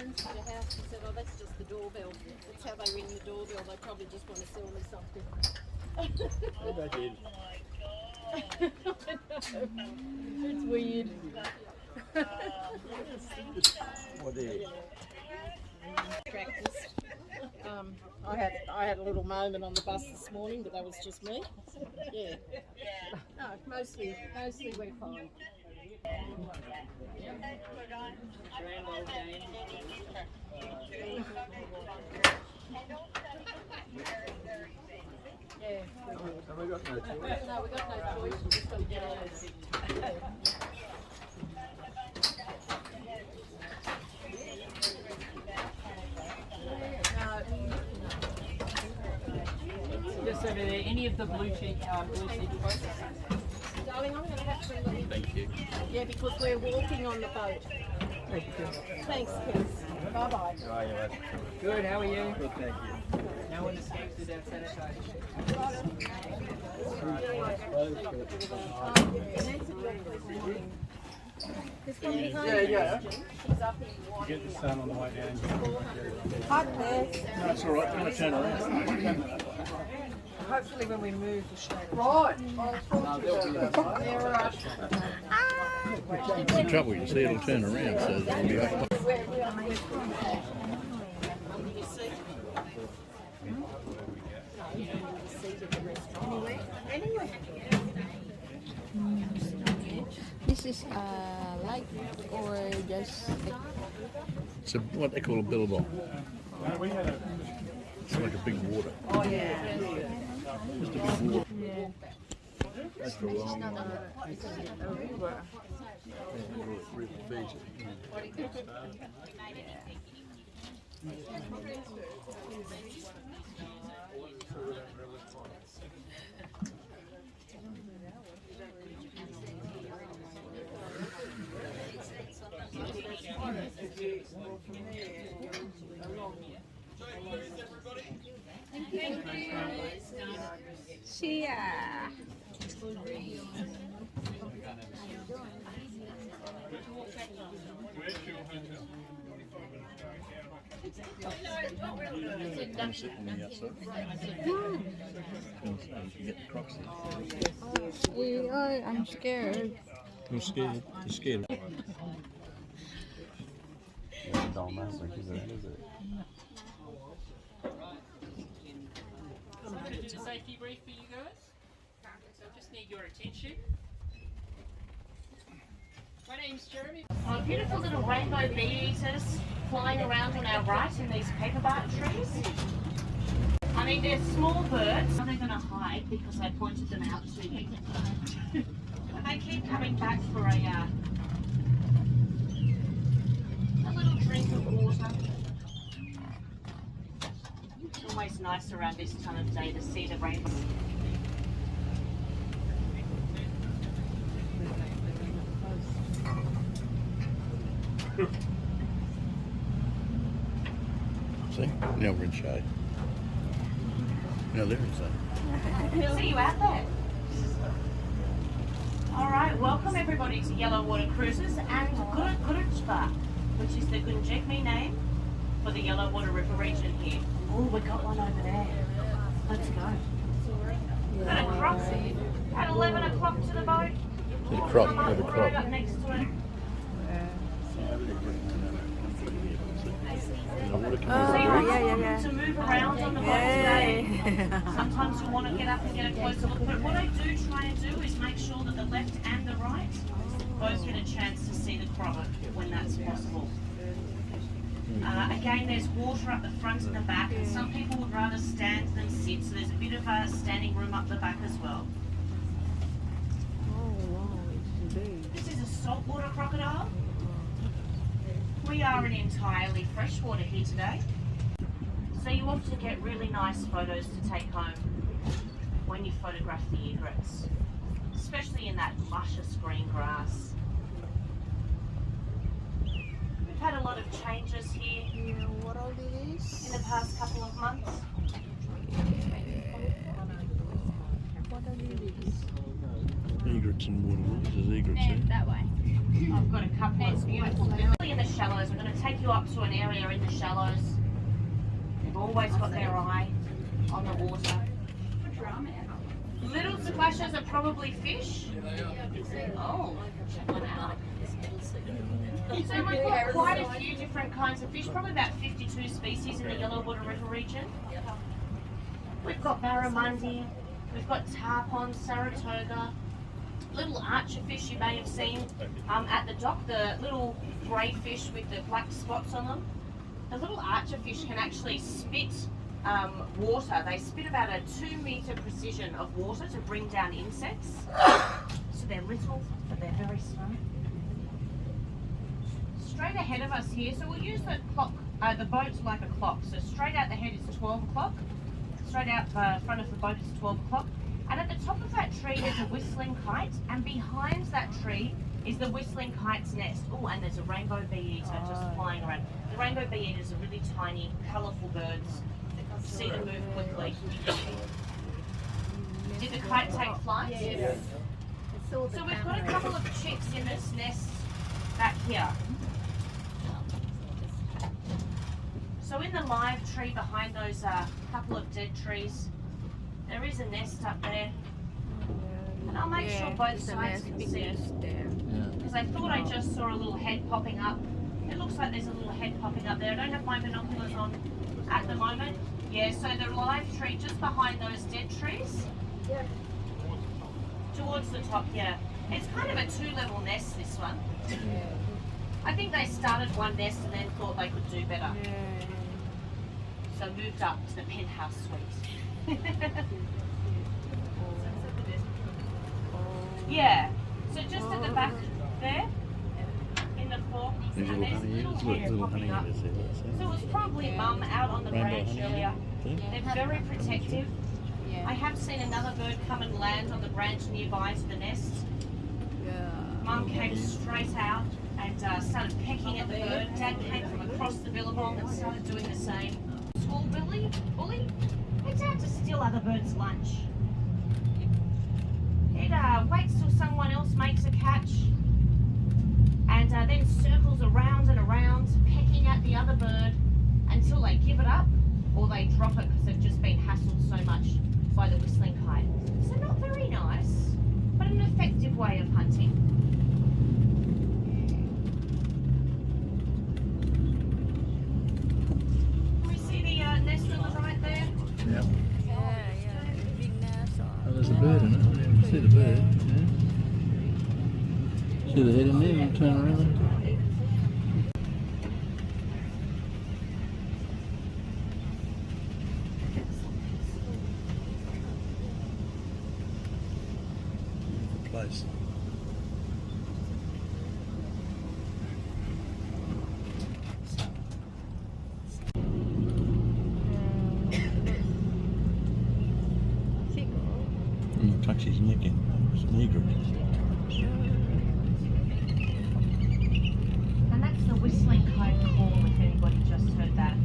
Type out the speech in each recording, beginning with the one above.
friends had a house and said, oh, that's just the doorbell. That's how they ring the doorbell. They probably just want to sell me something. Yeah, they did. It's weird. What is? Practice. I had a little moment on the bus this morning, but that was just me. Yeah. No, mostly we're fine. Grand old game. Yeah. Have we got no choice? No, we got no choice. We just got to get on with it. Just over there, any of the blue seat boats? Darling, I'm going to have some. Thank you. Yeah, because we're walking on the boat. Thank you. Thanks, kids. Bye bye. Oh, yeah, mate. Good, how are you? Good, thank you. No one escapes without sanitising. Yeah. Get the sun on the way down. No, it's all right. Can I turn around? Hopefully when we move the straight. The trouble, you see, it'll turn around, so it'll be up. This is light or just It's what they call a billabong. It's like a big water. Oh yeah. Just a big water. That's the long one. Chia. Come sit on the outside. You get the crocs in. I'm scared. You're scared. You're scared. Don't know, is it? Just a safety brief for you guys. So I just need your attention. My name's Jeremy. Beautiful little rainbow bee eaters flying around on our right in these paperbark trees. I mean, they're small birds. They're going to hide because I pointed them out to you. And they keep coming back for a little drink of water. It's always nice around this time of day to see the rainbow. See? Now we're in shade. Now there is that. See you out there. All right, welcome everybody to Yellow Water Cruises and Gurutjba, which is the Gunjekmi name for the Yellow Water River region here. Oh, we got one over there. Let's go. Got a croc at 11 o'clock to the boat. See the croc, Right the croc. up next to it. The water So comes you're over. welcome to move around on the boat today. Sometimes you want to get up and get a closer look, but what I do try and do is make sure that the left and the right both get a chance to see the crocodile when that's possible. Again, there's water up the front and the back, and some people would rather stand than sit, so there's a bit of a standing room up the back as well. This is a saltwater crocodile. We are in entirely freshwater here today, so you often get really nice photos to take home when you photograph the egrets, especially in that luscious green grass. We've had a lot of changes here in the past couple of months. Egrets and water lilies. There's egrets there. That way. I've got a couple of beautiful lily in the shallows. We're going to take you up to an area in the shallows. They've always got their eye on the water. Little splashes are probably fish. Oh, check one out. So we've got quite a few different kinds of fish, probably about 52 species in the Yellowwater River region. We've got barramundi, we've got tarpon, Saratoga, little archerfish you may have seen at the dock, the little grey fish with the black spots on them. The little archerfish can actually spit water. They spit about a 2-metre precision of water to bring down insects. So they're little, but they're very smart. Straight ahead of us here, so we'll use the clock, the boat like a clock. So straight out the head is 12 o'clock. Straight out front of the boat is 12 o'clock. And at the top of that tree there's a whistling kite, and behind that tree is the whistling kite's nest. Oh, and there's a rainbow bee eater just flying around. The rainbow bee eaters are really tiny, colourful birds. See them move quickly. Did the kite take flight? Yes. So we've got a couple of chicks in this nest back here. So in the live tree behind those couple of dead trees, there is a nest up there. And I'll make sure both sides can see it. Because I thought I just saw a little head popping up. It looks like there's a little head popping up there. I don't have my binoculars on at the moment. Yeah, so the live tree just behind those dead trees. Yeah. Towards the top, yeah. It's kind of a 2-level nest, this one. I think they started one nest and then thought they could do better. So moved up to the penthouse suite. Yeah. So just at the back there, in the fork, There's and there's little hair popping up. So it was probably mum out on the branch earlier. They're very protective. I have seen another bird come and land on the branch nearby to the nest. Mum came straight out and started pecking at the bird. Dad came from across the billabong and started doing the same. School bully, it's out to steal other birds' lunch. It waits till someone else makes a catch and then circles around and around, pecking at the other bird until they give it up or they drop it because they've just been hassled so much by the whistling kite. So not very nice, but an effective way of hunting. Can we see the nest on the right there? Yeah. Big nest. Oh, there's a bird in it. You can see the bird. Yeah. See the head in there and turn around. Place. Tucks his neck in. It's an egret. And that's the whistling kite call, if anybody just heard that.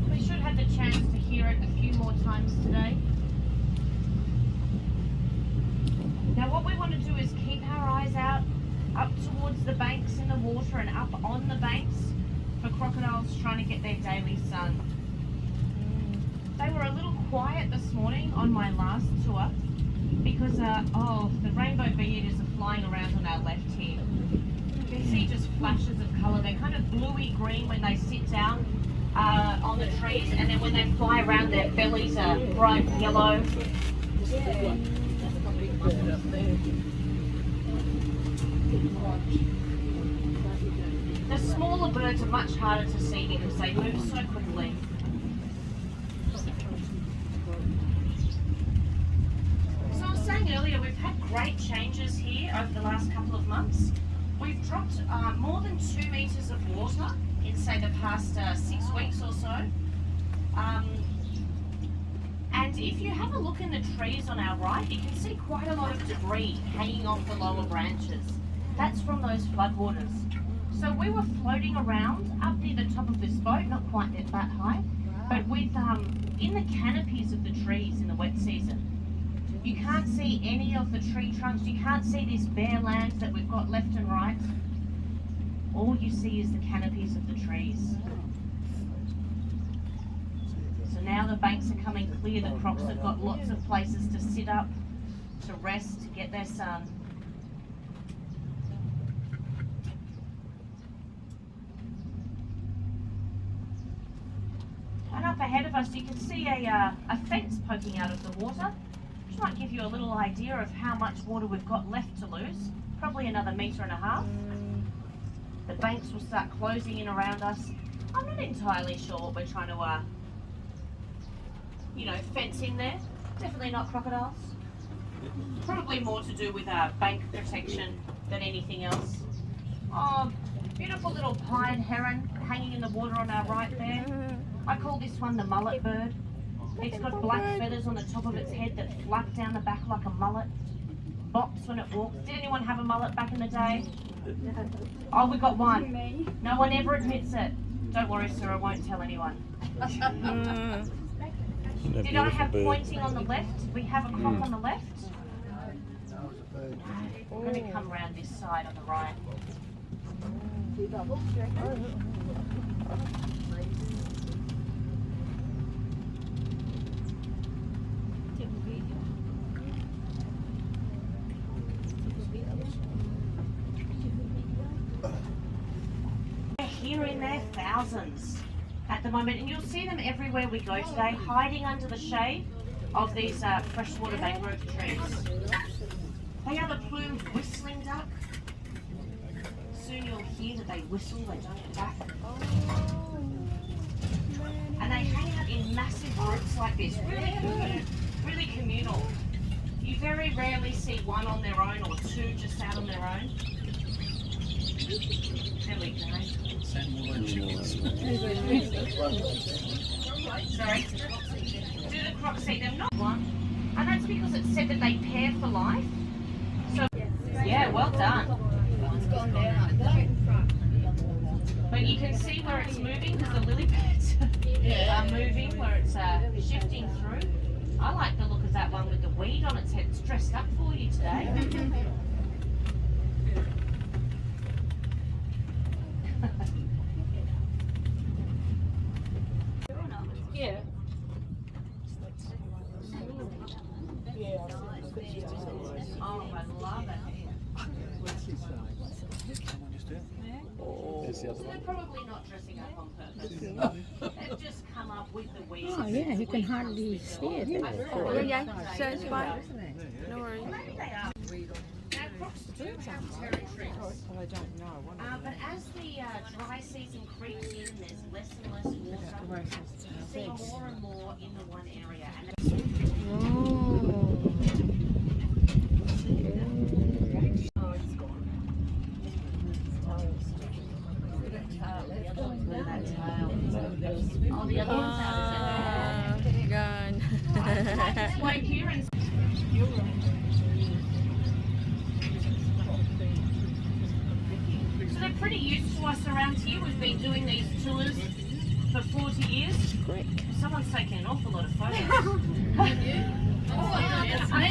We should have the chance to hear it a few more times today. Now what we want to do is keep our eyes out up towards the banks in the water and up on the banks for crocodiles trying to get their daily sun. They were a little quiet this morning on my last tour because the rainbow bee eaters are flying around on our left here. You can see just flashes of colour. They're kind of bluey green when they sit down on the trees, and then when they fly around their bellies are bright yellow. The smaller birds are much harder to see because they move so quickly. So I was saying earlier, we've had great changes here over the last couple of months. We've dropped more than 2 metres of water in, say, the past 6 weeks or so. And if you have a look in the trees on our right, you can see quite a lot of debris hanging off the lower branches. That's from those floodwaters. So we were floating around up near the top of this boat, not quite that high, but with in the canopies of the trees in the wet season. You can't see any of the tree trunks. You can't see this bare land that we've got left and right. all you see is the canopies of the trees. So now the banks are coming clear. The crocs have got lots of places to sit up, to rest, to get their sun. And up ahead of us you can see a fence poking out of the water, which might give you a little idea of how much water we've got left to lose. Probably another 1.5 meters. The banks will start closing in around us. I'm not entirely sure what we're trying to, fence in there. Definitely not crocodiles. Probably more to do with bank protection than anything else. Oh, beautiful little pine heron hanging in the water on our right there. I call this one the mullet bird. It's got black feathers on the top of its head that flap down the back like a mullet. Bops when it walks. Did anyone have a mullet back in the day? Oh, we got one. No one ever admits it. Don't worry, sir, I won't tell anyone. Did I have pointing on the left? We have a croc on the left. We're going to come around this side on the right. They're here in their thousands at the moment, and you'll see them everywhere we go today, hiding under the shade of these freshwater mangrove trees. They are the plumed whistling duck. Soon you'll hear that they whistle, they don't attack. And they hang out in massive groups like this, really communal. You very rarely see one on their own or two just out on their own. There we go. Sorry. Do the crocs eat them? Not one. And that's because it's said that they pair for life. So, yeah, well done. But you can see where it's moving because the lily pads are moving, where it's shifting through. I like the look of that one with the weed on its head. It's dressed up for you today. Yeah. Oh, I love it. So they're probably not dressing up on purpose. They've just come up with the weed. Oh yeah, you can hardly see it. Yeah, so it's fine. No worries. Maybe they are. Now, crocs do have territories. But as the dry season creeps in, there's less and less water. You see more and more in the one area. Oh, the other one's out. Gone. Just wait here and so they're pretty used to us around here. We've been doing these tours for 40 years. Quick. Someone's taking an awful lot of photos. That's me.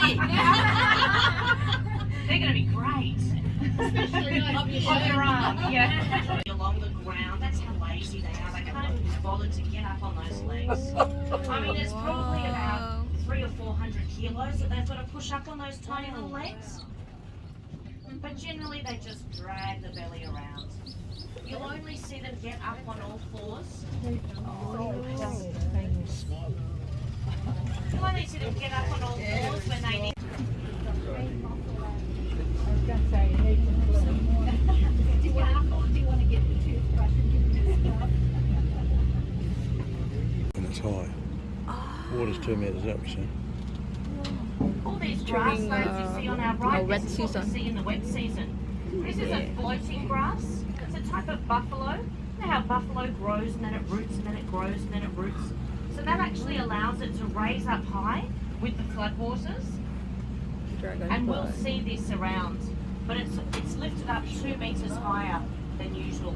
They're going to be great. Especially on your arm, yeah. Along the ground, that's how lazy they are. They can't even be bothered to get up on those legs. I mean, it's probably about 300 or 400 kilos that they've got to push up on those tiny little legs. But generally, they just drag the belly around. You'll only see them get up on all fours. You'll only see them get up on all fours when they need. And it's high. Water's 2 meters up, you see. All these grasslands you see on our right, wet this is what we season. see in the wet season. This is a floating grass. It's a type of buffalo. You know how buffalo grows and then it roots and then it grows and then it roots? So that actually allows it to raise up high with the floodwaters. And we'll see this around. But it's lifted up 2 meters higher than usual.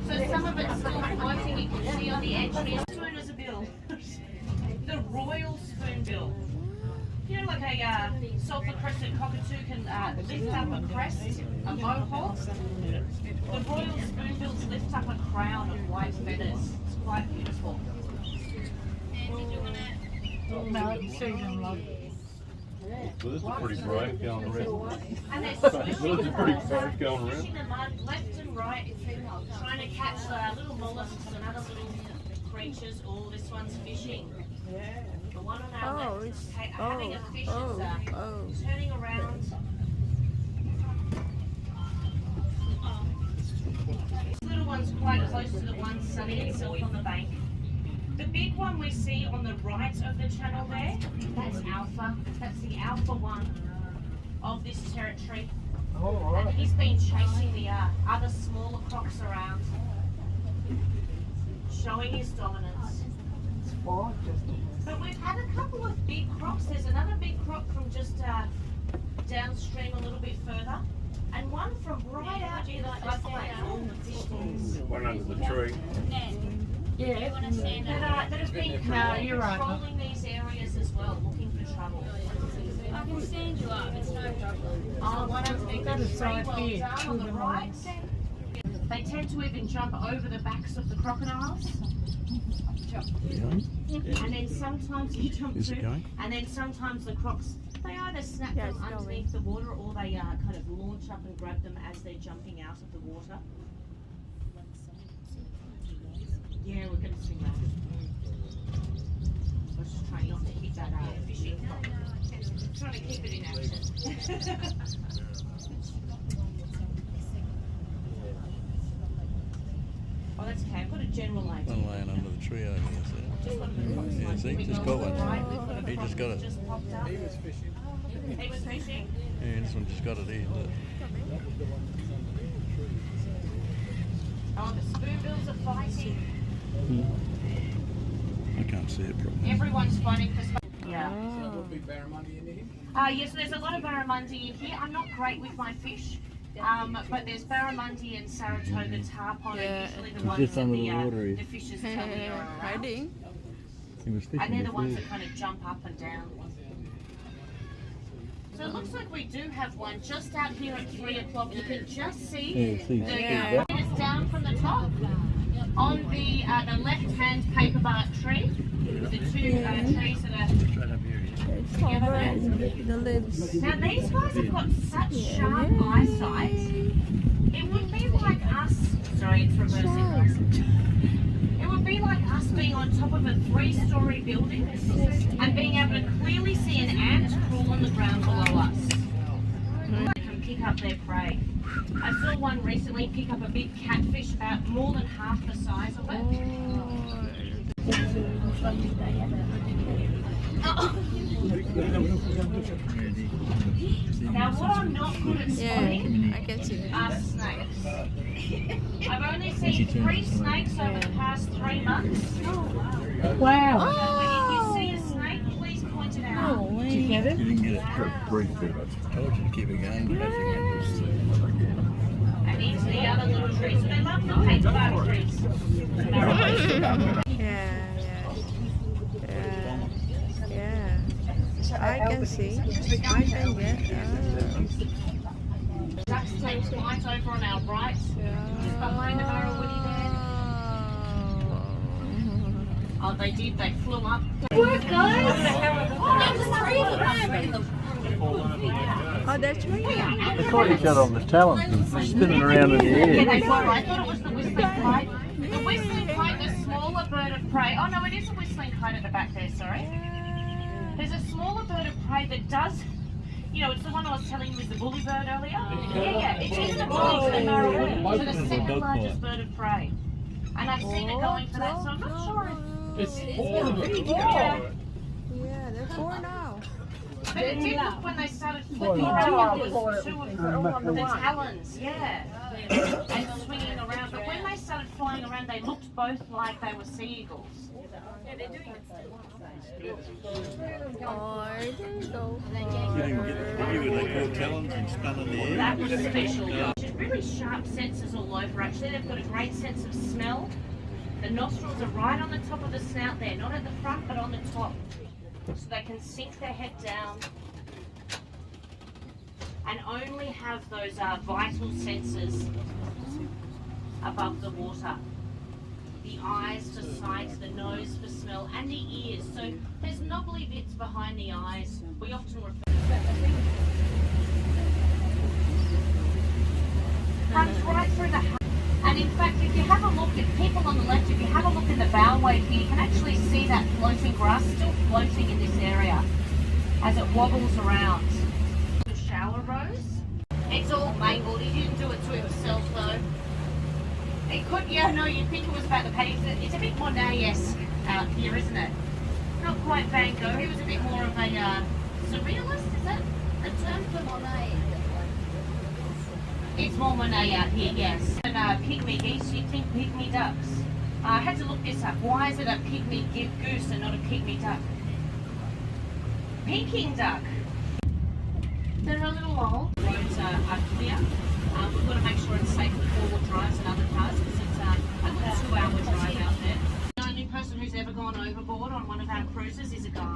So some of it's still floating. You can see on the edge here. Spoon is a bill. The royal spoonbill. You know, like a sulphur crested cockatoo can lift up a crest, a mohawk. The royal spoonbills lift up a crown of white feathers. It's quite beautiful. Birds are pretty brave going around. And they're Birds swishing, are pretty brave going around. swishing the mud left and right, trying to catch little mollusks and other little creatures. Oh, this one's fishing. The one on our left is having a fish. It's turning around. This little one's quite close to the one sunning itself on the bank. The big one we see on the right of the channel there, that's alpha. That's the alpha one of this territory. And he's been chasing the other smaller crocs around, showing his dominance. But we've had a couple of big crocs. There's another big croc from just downstream a little bit further, and one from right out near the floodplain. One under the tree. That has been patrolling these areas as well, looking for trouble. I can stand you up, it's no problem. Oh, one of them, that's very well done on the right. They tend to even jump over the backs of the crocodiles. And then sometimes you jump through, and then sometimes the crocs, they either snap them underneath the water or they kind of launch up and grab them as they're jumping out of the water. Yeah, we're going to swing that. I was just trying not to hit that fishing croc. Trying to keep it in action. Oh, that's okay. I've got a general idea. One laying under the tree over here. Yeah, see, just got one. He just got it. Just popped up. He was fishing. He was fishing? Yeah, this one just got it here. Look. Oh, the spoonbills are fighting. I can't see it properly. Everyone's fighting for space. Yeah. Big barramundi in here? Yes, there's a lot of barramundi in here. I'm not great with my fish. But there's barramundi and Saratoga tarpon are usually the ones that the fishes tell me are around. Hiding. And they're the ones that kind of jump up and down. So it looks like we do have one just out here at 3 o'clock. You can just see it's down from the top on the left-hand paperbark tree. The two trees that are together there. The lids. Now these guys have got such sharp eyesight. It would be like us. Sorry, it's reversing. It would be like us being on top of a 3-story building and being able to clearly see an ant crawl on the ground below us. They can pick up their prey. I saw one recently pick up a big catfish about more than half the size of it. Now what I'm not good at spotting I can see. are snakes. I've only seen 3 snakes over the past 3 months. Wow. If you see a snake, please point it out. Did you get it? You didn't get it. I told you to keep it going. And into the other little trees. They love the paperbark trees. I can see. I can get. Ducks take flight over on our right. Just behind the Barrawoody there. Oh, they did. They flew up. Work, guys! Oh, that's right. They caught each other on the talons and spinning around in the Yeah, air. they were. I thought it was the whistling kite. The whistling kite, the smaller bird of prey. Oh no, it is a whistling kite at the back there, sorry. There's a smaller bird of prey that does, you know, it's the one I was telling you was the bully bird earlier. Yeah, it is the bully to the Barrawoody, to the second largest bird of prey. And I've seen it going for that, so I'm not sure if... It's 4 of them. Yeah, they're 4 now. But it did look when they started flipping around, there was 2 of them, the talons, yeah, and swinging around. But when they started flying around, they looked both like they were sea eagles. Yeah, they're doing it still. Oh, there you go. You didn't get it. They caught talons and spun in the air. That was special. Just really sharp senses all over. Actually, they've got a great sense of smell. The nostrils are right on the top of the snout there, not at the front, but on the top. so they can sink their head down and only have those vital senses above the water. The eyes for sight, the nose for smell, and the ears. So there's knobbly bits behind the eyes. We often refer runs right through the house. And in fact, if you have a look at people on the left, if you have a look in the bow wave here, you can actually see that floating grass still floating in this area as it wobbles around. The shower rose. It's all mangled. He didn't do it to himself though. It could, yeah, no, you'd think it was about the painting. It's a bit Monet-esque out here, isn't it? Not quite Van Gogh. He was a bit more of a surrealist, is that a term for Monet? It's more Monet out here, yes. And pygmy geese, you'd think pygmy ducks. I had to look this up. Why is it a pygmy goose and not a pygmy duck? Peking duck. They're a little old. Roads are clear. We've got to make sure it's safe for four-wheel drives and other cars because it's a good 2-hour drive out there. The only person who's ever gone overboard on one of our cruises is a guy.